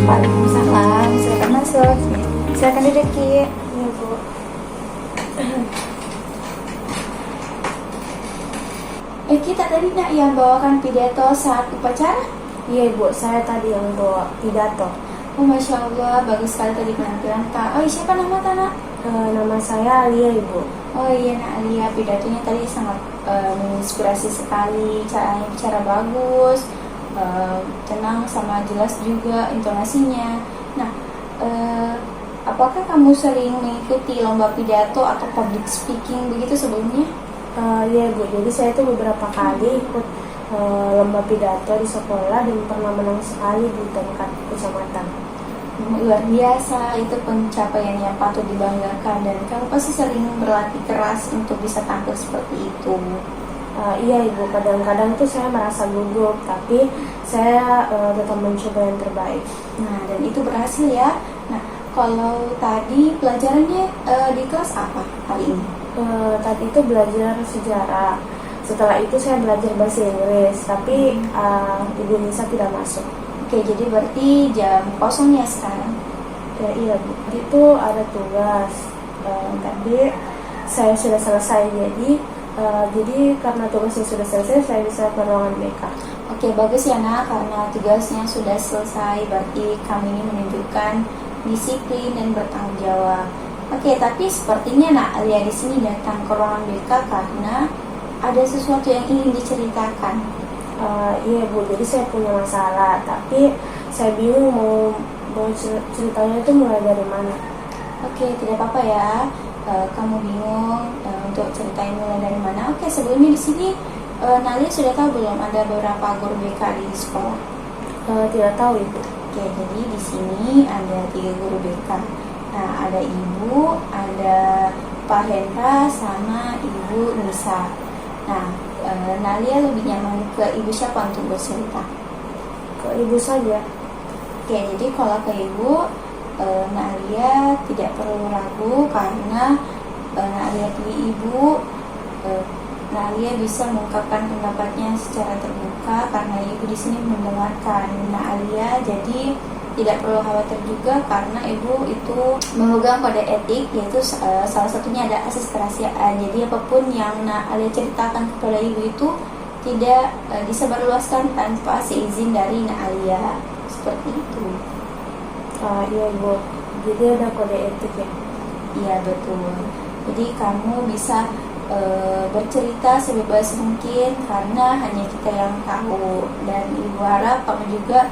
Waalaikumsalam, silakan masuk. Silakan duduk, Ki. Iya, Bu. Kita tadi nak yang bawakan pidato saat upacara? Iya, Bu, saya tadi yang bawa pidato. Oh, Masya Allah, bagus sekali tadi penampilan Kak. Oh, siapa nama Nak? Nama saya Alia, Ibu. Oh iya, Nak Alia, pidatonya tadi sangat menginspirasi sekali. Caranya bicara bagus, tenang sama jelas juga intonasinya. Nah, apakah kamu sering mengikuti lomba pidato atau public speaking begitu sebelumnya? Iya, Bu, jadi saya itu beberapa kali ikut lomba pidato di sekolah dan pernah menang sekali di tingkat kecamatan. Luar biasa, itu pencapaian yang patut dibanggakan dan kamu pasti sering berlatih keras untuk bisa tampil seperti itu. Iya, Ibu, kadang-kadang tuh saya merasa gugup, tapi saya tetap mencoba yang terbaik. Nah, dan itu berhasil ya. Nah, kalau tadi pelajarannya di kelas apa hari ini? Tadi itu belajar sejarah. Setelah itu saya belajar bahasa Inggris, tapi Ibu Nisa tidak masuk. Oke, jadi berarti jam kosongnya sekarang. Ya, iya, Bu. Itu ada tugas. Tadi saya sudah selesai, jadi karena tugasnya sudah selesai, saya bisa ke ruangan BK. Oke, bagus ya Nak, karena tugasnya sudah selesai, berarti kami ini menunjukkan disiplin dan bertanggung jawab. Oke, tapi sepertinya Nak Alia di sini datang ke ruangan BK karena ada sesuatu yang ingin diceritakan. Iya, Bu, jadi saya punya masalah, tapi saya bingung mau ceritanya itu mulai dari mana. Oke, tidak apa-apa ya. Kamu bingung untuk ceritain mulai dari mana? Oke, sebelumnya di sini Nalia sudah tahu belum ada beberapa guru BK di sekolah? Tidak tahu, Ibu. Oke, jadi di sini ada 3 guru BK. Nah, ada Ibu, ada Pak Hendra, sama Ibu Nisa. Nah, Nalia lebih nyaman ke Ibu siapa untuk bercerita? Ke Ibu saja. Oke, jadi kalau ke Ibu, Nalia tidak perlu ragu karena Nalia pilih Ibu. Nalia bisa mengungkapkan pendapatnya secara terbuka karena Ibu di sini mendengarkan Nalia, jadi tidak perlu khawatir juga karena Ibu itu memegang pada etik, yaitu salah satunya ada asas kerahasiaan. Jadi apapun yang Nalia ceritakan kepada Ibu itu tidak disebarluaskan tanpa seizin dari Nalia, seperti itu. Iya, Bu. Jadi ada kode etik ya? Iya, betul. Jadi kamu bisa bercerita sebebas mungkin karena hanya kita yang tahu, dan Ibu harap kamu juga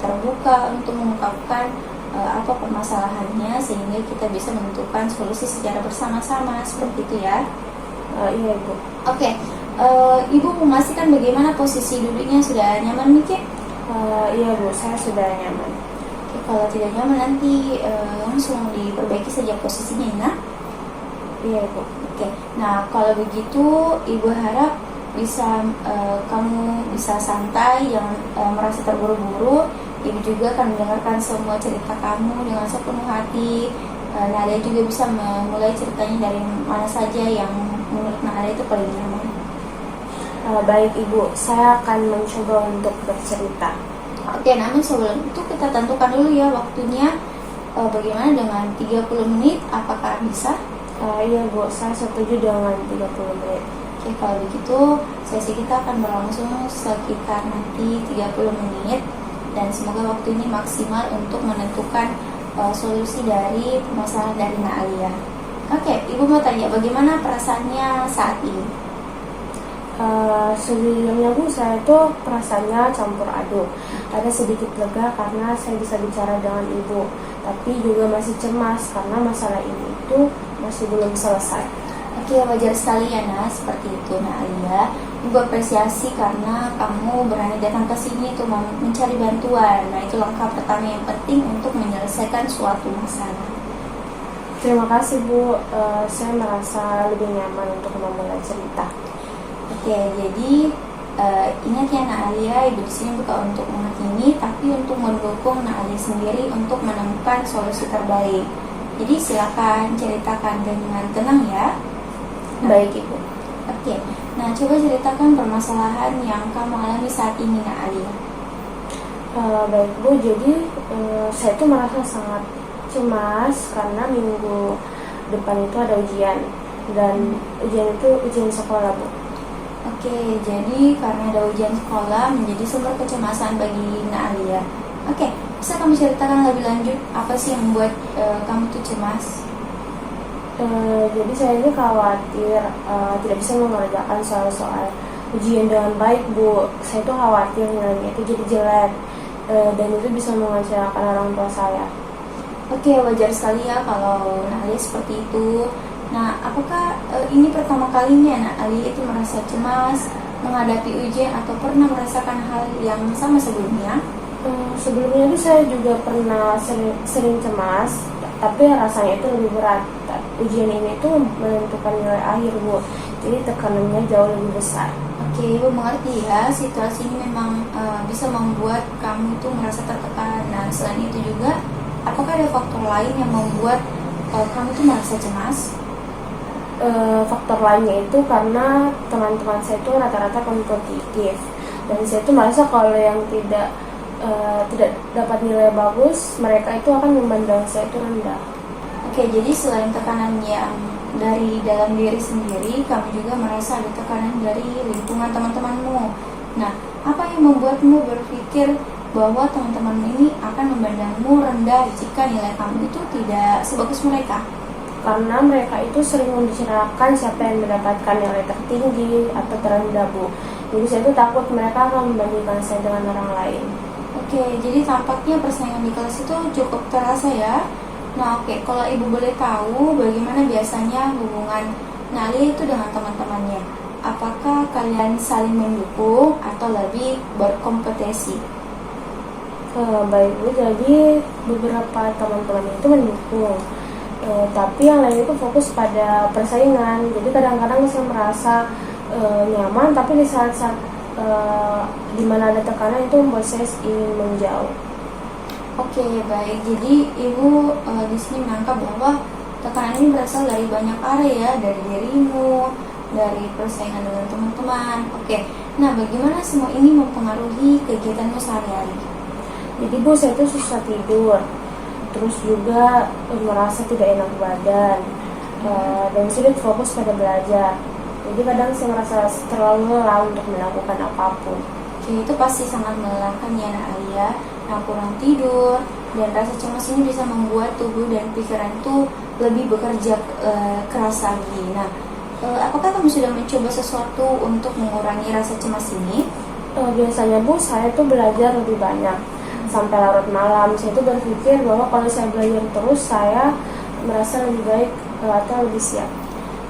terbuka untuk mengungkapkan apa permasalahannya sehingga kita bisa menentukan solusi secara bersama-sama, seperti itu ya. Iya, Ibu. Oke, Ibu memastikan bagaimana posisi duduknya, sudah nyaman Miki? Iya, Bu, saya sudah nyaman. Oke, kalau tidak nyaman nanti langsung diperbaiki saja posisinya ya. Iya, Bu. Oke, nah kalau begitu Ibu harap bisa kamu bisa santai, jangan merasa terburu-buru. Ibu juga akan mendengarkan semua cerita kamu dengan sepenuh hati. Nadia juga bisa memulai ceritanya dari mana saja yang menurut Nadia itu paling nyaman. Baik, Ibu, saya akan mencoba untuk bercerita. Oke, namun sebelum itu kita tentukan dulu ya waktunya. Bagaimana dengan 30 menit, apakah bisa? Iya, Bu, saya setuju dengan 30 menit. Oke, kalau begitu sesi kita akan berlangsung sekitar nanti 30 menit dan semoga waktu ini maksimal untuk menentukan solusi dari permasalahan dari Nalia. Oke, Ibu mau tanya bagaimana perasaannya saat ini? Sejujurnya, Bu, saya tuh perasaannya campur aduk. Ada sedikit lega karena saya bisa bicara dengan Ibu, tapi juga masih cemas karena masalah ini itu masih belum selesai. Oke, wajar sekali ya Nah, seperti itu Nalia. Ibu apresiasi karena kamu berani datang ke sini untuk mencari bantuan. Nah, itu langkah pertama yang penting untuk menyelesaikan suatu masalah. Terima kasih, Bu. Saya merasa lebih nyaman untuk memulai cerita. Oke, jadi ingat ya Nalia, Ibu di sini bukan untuk menghakimi, tapi untuk mendukung Nalia sendiri untuk menemukan solusi terbaik. Jadi silakan ceritakan dengan tenang ya. Baik, Ibu. Oke, nah coba ceritakan permasalahan yang kamu alami saat ini Nalia. Baik Bu, jadi saya tuh merasa sangat cemas karena minggu depan itu ada ujian, dan ujian itu ujian sekolah Bu. Oke, jadi karena ada ujian sekolah menjadi sumber kecemasan bagi Naalia. Oke, bisa kamu ceritakan lebih lanjut apa sih yang membuat kamu tuh cemas? Jadi saya ini khawatir tidak bisa mengerjakan soal-soal ujian dengan baik Bu. Saya tuh khawatir nilainya itu jadi jelek, dan itu bisa mengecewakan orang tua saya. Oke, wajar sekali ya kalau Naalia seperti itu. Nah, apakah ini pertama kalinya Naalia itu merasa cemas menghadapi ujian atau pernah merasakan hal yang sama sebelumnya? Sebelumnya itu saya juga pernah sering cemas, tapi rasanya itu lebih berat. Ujian ini itu menentukan nilai akhir Bu, jadi tekanannya jauh lebih besar. Oke, Ibu mengerti ya, situasi ini memang bisa membuat kamu itu merasa tertekan. Nah, selain itu juga, apakah ada faktor lain yang membuat kamu itu merasa cemas? Faktor lainnya itu karena teman-teman saya itu rata-rata kompetitif, dan saya itu merasa kalau yang tidak dapat nilai bagus, mereka itu akan memandang saya itu rendah. Oke, jadi selain tekanan yang dari dalam diri sendiri, kamu juga merasa ada tekanan dari lingkungan teman-temanmu. Nah, apa yang membuatmu berpikir bahwa teman-teman ini akan memandangmu rendah jika nilai kamu itu tidak sebagus mereka? Karena mereka itu sering membicarakan siapa yang mendapatkan nilai tertinggi atau terendah Bu. Jadi saya itu takut mereka akan membandingkan saya dengan orang lain. Oke, jadi tampaknya persaingan di kelas itu cukup terasa ya. Nah, oke, kalau Ibu boleh tahu bagaimana biasanya hubungan Naalia itu dengan teman-temannya? Apakah kalian saling mendukung atau lebih berkompetisi? Baik Bu, jadi beberapa teman-teman itu mendukung, tapi yang lain itu fokus pada persaingan. Jadi kadang-kadang saya merasa nyaman, tapi di saat-saat di mana ada tekanan itu membuat saya ingin menjauh. Oke, baik. Jadi Ibu di sini menangkap bahwa tekanan ini berasal dari banyak area, dari dirimu, dari persaingan dengan teman-teman. Oke. Nah, bagaimana semua ini mempengaruhi kegiatanmu sehari-hari? Jadi Bu, saya itu susah tidur, terus juga merasa tidak enak badan, dan sulit fokus pada belajar. Jadi kadang saya merasa terlalu lelah untuk melakukan apapun. Oke, itu pasti sangat melelahkan ya Naalia. Nah, kurang tidur dan rasa cemas ini bisa membuat tubuh dan pikiran itu lebih bekerja keras lagi. Nah, apakah kamu sudah mencoba sesuatu untuk mengurangi rasa cemas ini? Biasanya Bu, saya tuh belajar lebih banyak sampai larut malam. Saya tuh berpikir bahwa kalau saya belajar terus, saya merasa lebih baik atau lebih siap.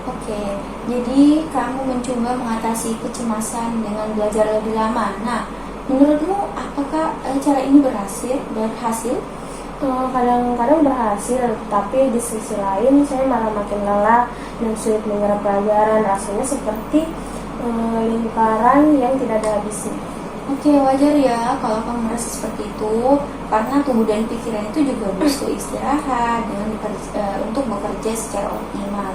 Oke, jadi kamu mencoba mengatasi kecemasan dengan belajar lebih lama. Nah, menurutmu apakah cara ini berhasil? Kadang-kadang berhasil, tapi di sisi lain saya malah makin lelah dan sulit menyerap pelajaran. Rasanya seperti lingkaran yang tidak ada habisnya. Oke, wajar ya kalau kamu merasa seperti itu, karena tubuh dan pikiran itu juga butuh istirahat untuk bekerja secara optimal.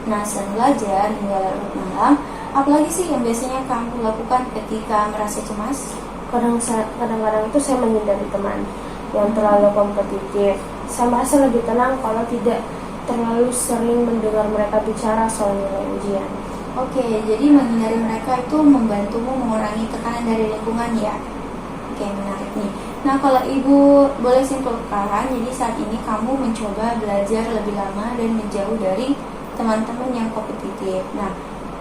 Nah, selain belajar hingga larut malam, apalagi sih yang biasanya kamu lakukan ketika merasa cemas? Kadang-kadang itu saya menghindari teman yang terlalu kompetitif. Saya merasa lebih tenang kalau tidak terlalu sering mendengar mereka bicara soal nilai ujian. Oke, jadi menghindari mereka itu membantumu mengurangi tekanan dari lingkungan ya? Oke, menarik nih. Nah, kalau Ibu boleh simpulkan, jadi saat ini kamu mencoba belajar lebih lama dan menjauh dari teman-teman yang kompetitif. Nah,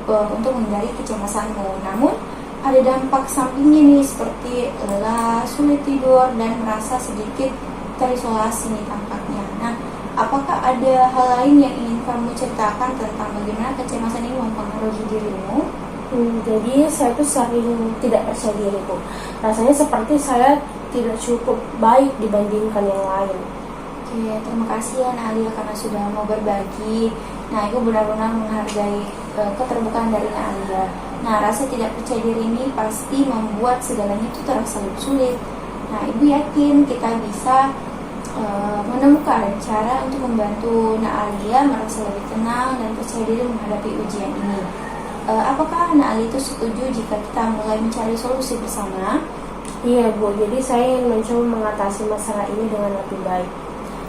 untuk menghindari kecemasanmu. Namun, ada dampak sampingnya nih seperti lelah, sulit tidur, dan merasa sedikit terisolasi nih tampaknya. Nah, apakah ada hal lain yang ingin kamu ceritakan tentang bagaimana kecemasan ini mempengaruhi dirimu? Jadi saya tuh sering tidak percaya diri Bu. Rasanya seperti saya tidak cukup baik dibandingkan yang lain. Oke, terima kasih ya Naalia karena sudah mau berbagi. Nah, Ibu benar-benar menghargai keterbukaan dari Naalia. Nah, rasa tidak percaya diri ini pasti membuat segalanya itu terasa lebih sulit. Nah, Ibu yakin kita bisa menemukan cara untuk membantu Naalia merasa lebih tenang dan percaya diri menghadapi ujian ini. Apakah Naalia itu setuju jika kita mulai mencari solusi bersama? Iya Bu, jadi saya ingin mencoba mengatasi masalah ini dengan lebih baik.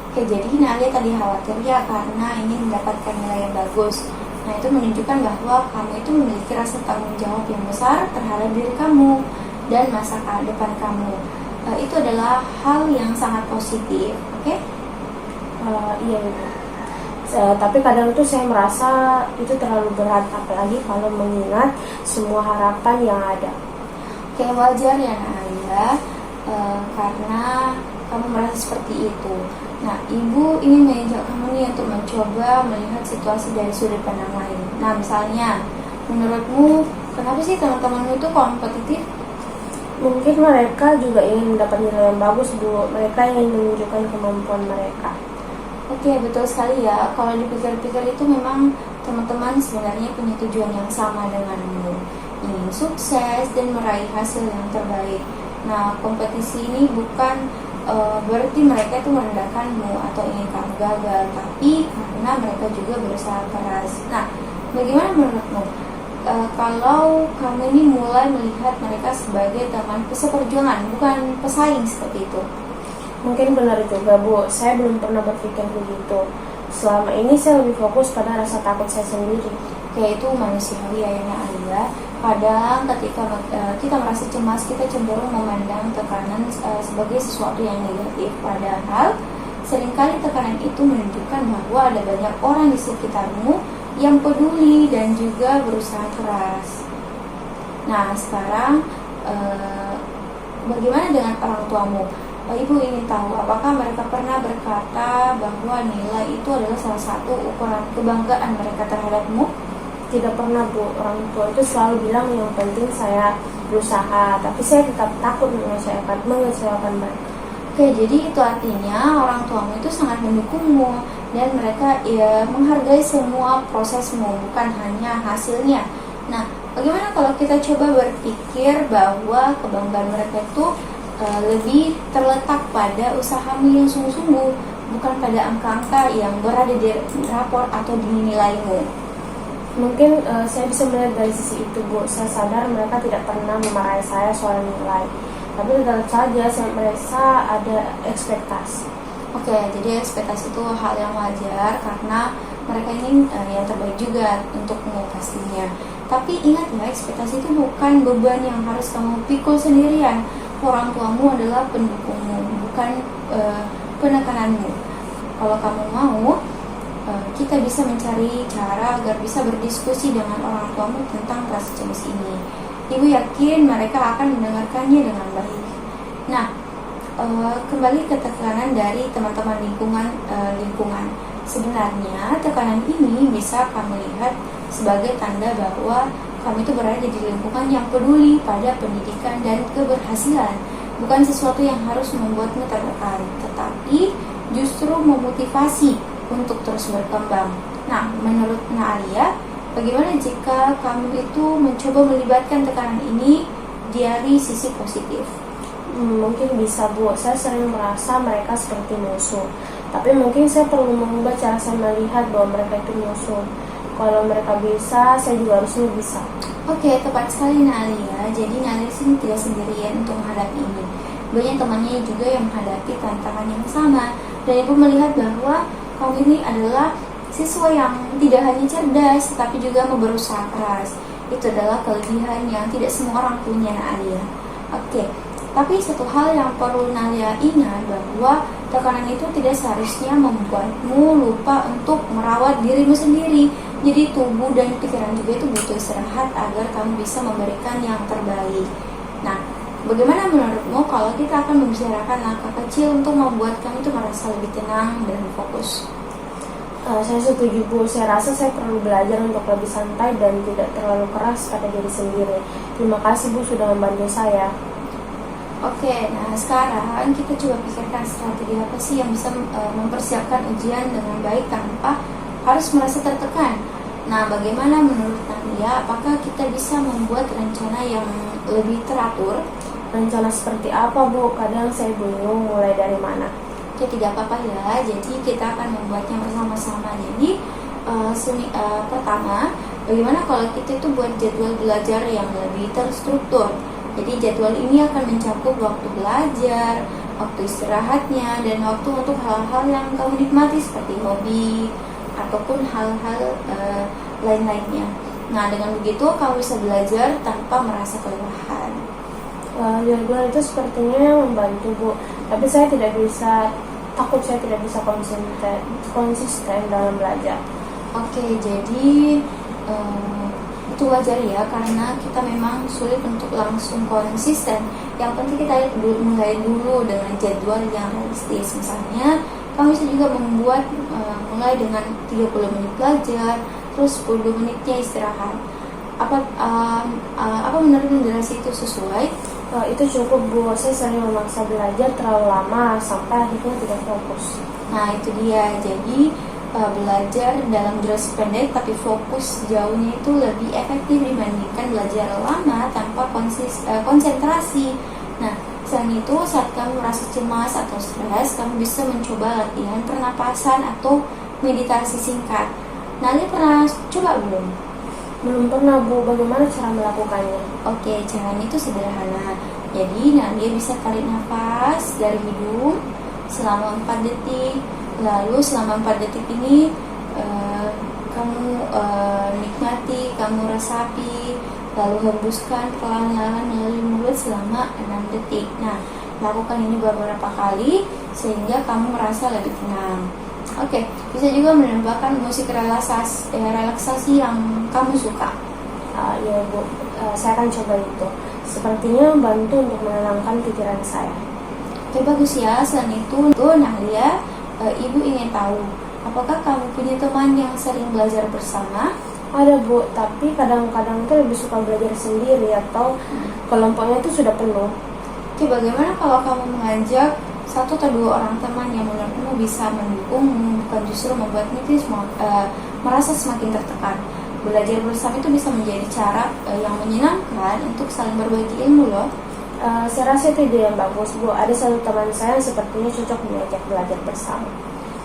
Oke, jadi Nadia tadi khawatir ya karena ingin mendapatkan nilai yang bagus. Nah, itu menunjukkan bahwa kamu itu memiliki rasa tanggung jawab yang besar terhadap diri kamu dan masa depan kamu. Itu adalah hal yang sangat positif, oke? Iya Bu. Tapi kadang tuh saya merasa itu terlalu berat, apalagi kalau mengingat semua harapan yang ada. Oke, wajar ya Nadia, karena kamu merasa seperti itu. Nah, ibu ingin mengajak kamu nih untuk mencoba melihat situasi dari sudut pandang lain. Nah, misalnya, menurutmu kenapa sih teman-temanmu itu kompetitif? Mungkin mereka juga ingin mendapat nilai yang bagus Bu. Mereka ingin menunjukkan kemampuan mereka. Oke, betul sekali ya. Kalau dipikir-pikir itu memang teman-teman sebenarnya punya tujuan yang sama denganmu, ingin sukses dan meraih hasil yang terbaik. Nah, kompetisi ini bukan berarti mereka itu merendahkanmu atau ingin kamu gagal, tapi karena mereka juga berusaha keras. Nah, bagaimana menurutmu? Kalau kamu ini mulai melihat mereka sebagai teman seperjuangan, bukan pesaing seperti itu. Mungkin benar juga Bu, saya belum pernah berpikir begitu. Selama ini saya lebih fokus pada rasa takut saya sendiri. Yaitu manusiawi ya Alia. Kadang ketika kita merasa cemas, kita cenderung memandang tekanan sebagai sesuatu yang negatif. Padahal seringkali tekanan itu menunjukkan bahwa ada banyak orang di sekitarmu yang peduli dan juga berusaha keras. Nah, sekarang bagaimana dengan orang tuamu? Ibu ingin tahu apakah mereka pernah berkata bahwa nilai itu adalah salah satu ukuran kebanggaan mereka terhadapmu? Tidak pernah Bu, orang tua itu selalu bilang yang penting saya berusaha, tapi saya tetap takut mengecewakan mereka. Oke, jadi itu artinya orang tuamu itu sangat mendukungmu dan mereka menghargai semua prosesmu, bukan hanya hasilnya. Nah, bagaimana kalau kita coba berpikir bahwa kebanggaan mereka itu lebih terletak pada usahamu yang sungguh-sungguh, bukan pada angka-angka yang berada di rapor atau di nilaimu. Mungkin saya bisa melihat dari sisi itu Bu. Saya sadar mereka tidak pernah memarahi saya soal nilai, tapi tetap saja saya merasa ada ekspektasi. Oke, jadi ekspektasi itu hal yang wajar karena mereka ingin yang terbaik juga untukmu pastinya. Tapi ingat ya, ekspektasi itu bukan beban yang harus kamu pikul sendirian. Orang tuamu adalah pendukungmu, bukan penekananmu. Kalau kamu mau, kita bisa mencari cara agar bisa berdiskusi dengan orang tuamu tentang rasa cemas ini. Ibu yakin mereka akan mendengarkannya dengan baik. Nah, kembali ke tekanan dari teman-teman lingkungan. Sebenarnya tekanan ini bisa kamu lihat sebagai tanda bahwa kamu itu berada di lingkungan yang peduli pada pendidikan dan keberhasilan. Bukan sesuatu yang harus membuatmu tertekan, tetapi justru memotivasi untuk terus berkembang. Nah, menurut Nadia, bagaimana jika kamu itu mencoba melibatkan tekanan ini dari sisi positif? Mungkin bisa Bu, saya sering merasa mereka seperti musuh. Tapi mungkin saya perlu mengubah cara saya melihat bahwa mereka itu musuh. Kalau mereka bisa, saya juga harusnya bisa. Oke, tepat sekali Nadia. Jadi Nadia sini tidak sendirian untuk menghadapi ini. Banyak temannya juga yang menghadapi tantangan yang sama. Dan ibu melihat bahwa kamu ini adalah siswa yang tidak hanya cerdas, tetapi juga mau berusaha keras. Itu adalah kelebihan yang tidak semua orang punya, Nadia. Oke, tapi satu hal yang perlu Nadia ingat bahwa tekanan itu tidak seharusnya membuatmu lupa untuk merawat dirimu sendiri. Jadi tubuh dan pikiran juga itu butuh istirahat agar kamu bisa memberikan yang terbaik. Nah, bagaimana menurutmu kalau kita akan membicarakan langkah kecil untuk membuat kamu itu merasa lebih tenang dan fokus? Saya setuju Bu, saya rasa saya perlu belajar untuk lebih santai dan tidak terlalu keras pada diri sendiri. Terima kasih Bu sudah membantu saya. Oke, nah sekarang kita coba pikirkan strategi apa sih yang bisa mempersiapkan ujian dengan baik tanpa harus merasa tertekan. Nah, bagaimana menurut Nadia? Apakah kita bisa membuat rencana yang lebih teratur? Rencana seperti apa Bu? Kadang saya bingung mulai dari mana. Oke, tidak apa-apa ya. Jadi kita akan membuatnya bersama-sama. Jadi pertama, bagaimana kalau kita itu buat jadwal belajar yang lebih terstruktur? Jadi jadwal ini akan mencakup waktu belajar, waktu istirahatnya, dan waktu untuk hal-hal yang kamu nikmati seperti hobi ataupun hal-hal lain-lainnya. Nah, dengan begitu kamu bisa belajar tanpa merasa kelelahan. Jadwal itu sepertinya membantu, Bu. Tapi saya takut saya tidak bisa konsisten dalam belajar. Oke, jadi itu wajar ya, karena kita memang sulit untuk langsung konsisten. Yang penting kita mulai dulu dengan jadwal yang realistis. Misalnya, kamu bisa juga membuat mulai dengan 30 menit belajar, terus 10 menitnya istirahat. Apa menurut durasi itu sesuai? Itu cukup, Bu. Saya sering memaksa belajar terlalu lama sampai akhirnya tidak fokus. Nah, itu dia. Jadi belajar dalam durasi pendek tapi fokus jauhnya itu lebih efektif dibandingkan belajar lama tanpa konsentrasi. Nah, selain itu, saat kamu merasa cemas atau stres, kamu bisa mencoba latihan pernapasan atau meditasi singkat. Nadia pernah coba belum? Belum pernah, Bu. Bagaimana cara melakukannya? Oke, caranya itu sederhana. Jadi, Nadia bisa tarik nafas dari hidung selama 4 detik. Lalu selama 4 detik ini kamu nikmati, kamu resapi, lalu hembuskan perlahan-lahan melalui mulut selama 6 detik. Nah, lakukan ini beberapa kali sehingga kamu merasa lebih tenang. Oke, bisa juga menambahkan musik relaksasi yang kamu suka. Ya, Bu. Saya akan coba itu. Sepertinya membantu untuk menenangkan pikiran saya. Oke, bagus ya. Selain itu, Nahlia, Ibu ingin tahu, apakah kamu punya teman yang sering belajar bersama? Ada, Bu, tapi kadang-kadang itu lebih suka belajar sendiri atau kelompoknya itu sudah penuh. Oke, bagaimana kalau kamu mengajak 1 atau 2 orang teman yang menurutmu bisa mendukungmu, bukan justru membuatmu itu merasa semakin tertekan? Belajar bersama itu bisa menjadi cara yang menyenangkan untuk saling berbagi ilmu loh. Saya rasa itu ide yang bagus, Bu. Ada satu teman saya yang sepertinya cocok diajak belajar bersama.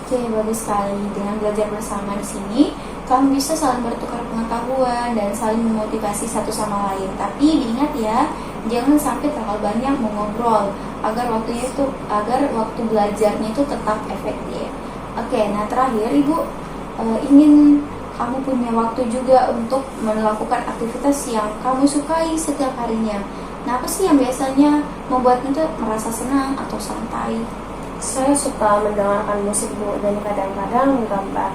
Oke, bagus sekali. Dengan belajar bersama di sini, kamu bisa saling bertukar pengetahuan dan saling memotivasi satu sama lain. Tapi diingat ya, jangan sampai terlalu banyak mengobrol agar waktu belajarnya itu tetap efektif. Oke, nah terakhir Ibu ingin kamu punya waktu juga untuk melakukan aktivitas yang kamu sukai setiap harinya. Nah, apa sih yang biasanya membuatmu tuh merasa senang atau santai? Saya suka mendengarkan musik, Bu, dan kadang-kadang menggambar.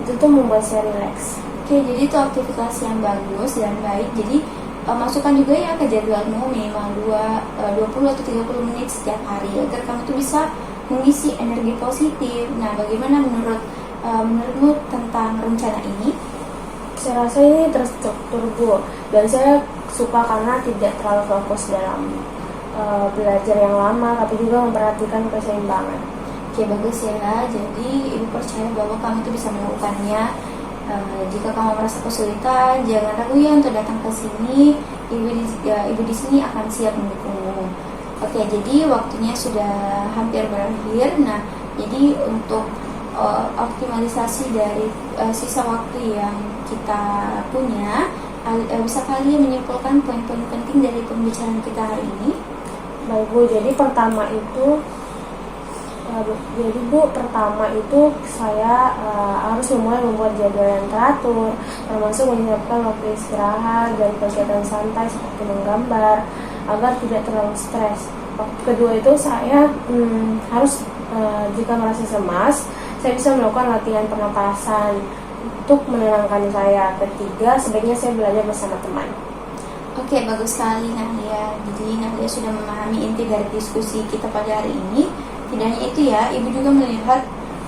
Itu tuh membuat saya rileks. Oke, jadi itu aktivitas yang bagus dan baik. Jadi masukkan juga ya ke jadwalmu minimal 20 atau 30 menit setiap hari agar kamu tuh bisa mengisi energi positif. Nah, bagaimana menurutmu tentang rencana ini? Saya rasa ini terstruktur, Bu, dan saya suka karena tidak terlalu fokus dalam belajar yang lama, tapi juga memperhatikan keseimbangan. Oke, bagus ya. Jadi Ibu percaya bahwa kamu itu bisa melakukannya. Jika kamu merasa kesulitan, jangan ragu ya untuk datang ke sini. Ibu di sini akan siap mendukungmu. Oke, jadi waktunya sudah hampir berakhir. Nah, jadi untuk optimalisasi dari sisa waktu yang kita punya, bisa kalian menyimpulkan poin-poin penting dari pembicaraan kita hari ini? Baik, Bu. Jadi pertama itu saya harus mulai membuat jadwal yang teratur, termasuk menyiapkan waktu istirahat dan kegiatan santai seperti menggambar agar tidak terlalu stres. Kedua itu saya harus jika merasa cemas, saya bisa melakukan latihan pernapasan untuk menenangkan saya. Ketiga, sebaiknya saya belajar bersama teman. Oke, bagus sekali Nahlia. Jadi Nahlia sudah memahami inti dari diskusi kita pada hari ini. Tidak hanya itu ya, Ibu juga melihat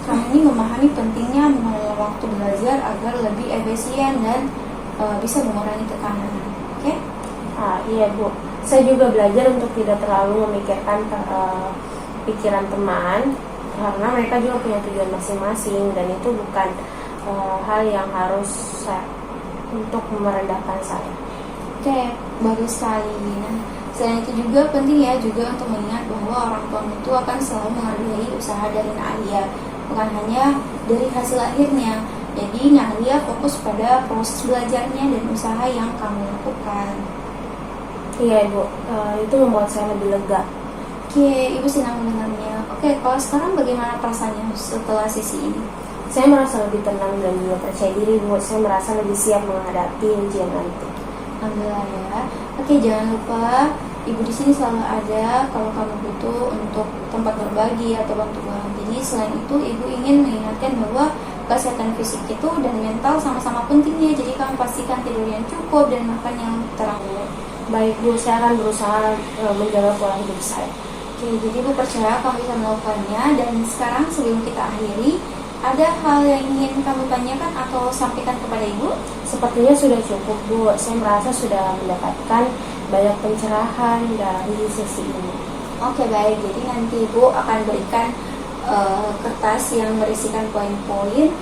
kamu ini memahami pentingnya mengelola waktu belajar agar lebih efisien dan bisa mengurangi tekanan. Oke? Iya, Bu. Saya juga belajar untuk tidak terlalu memikirkan pikiran teman, karena mereka juga punya tujuan masing-masing dan itu bukan hal yang harus untuk merendahkan saya. Oke, bagus sekali. Nah, selain itu juga penting ya juga untuk mengingat bahwa orang tua itu akan selalu menghargai usaha dari Nahlia, bukan hanya dari hasil akhirnya. Jadi Nahlia fokus pada proses belajarnya dan usaha yang kamu lakukan. Iya Ibu, itu membuat saya lebih lega. Oke, Ibu senang mendengarnya. Oke, kalau sekarang bagaimana perasaannya setelah sesi ini? Saya merasa lebih tenang dan juga percaya diri Bu. Saya merasa lebih siap menghadapi ujian nanti. Alhamdulillah ya. Oke, jangan lupa Ibu di sini selalu ada kalau kamu butuh untuk tempat berbagi atau bantuan. Jadi selain itu Ibu ingin mengingatkan bahwa kesehatan fisik itu dan mental sama-sama pentingnya. Jadi kamu pastikan tidur yang cukup dan makan yang teratur. Baik Bu, saya akan berusaha menjaga pola hidup saya. Oke, jadi Ibu percaya kamu bisa melakukannya. Dan sekarang sebelum kita akhiri, ada hal yang ingin kamu tanyakan atau sampaikan kepada Ibu? Sepertinya sudah cukup Bu, saya merasa sudah mendapatkan banyak pencerahan dari sesi ini. Oke, baik, jadi nanti Ibu akan berikan kertas yang berisikan poin-poin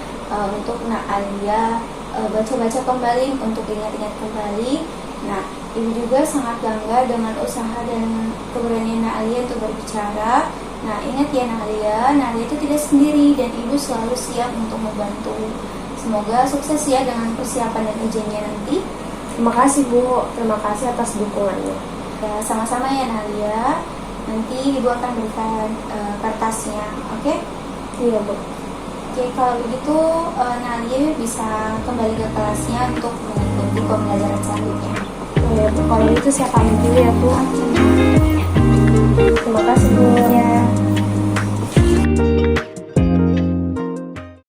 untuk Nak Alia baca-baca kembali, untuk ingat-ingat kembali. Nah, Ibu juga sangat bangga dengan usaha dan keberanian Nak Alia untuk berbicara. Nah, ingat ya Nak Alia itu tidak sendiri dan Ibu selalu siap untuk membantu. Semoga sukses ya dengan persiapan dan ujiannya nanti. Terima kasih Bu, terima kasih atas dukungannya. Ya, sama-sama ya Nak Alia. Nanti Ibu akan berikan kertasnya, oke? Iya Bu. Oke, kalau begitu Nak Alia bisa kembali ke kelasnya untuk mengikuti pembelajaran selanjutnya. Iya Bu, kalau gitu saya pamit dulu ya Bu. Terima kasih Bu. Ya.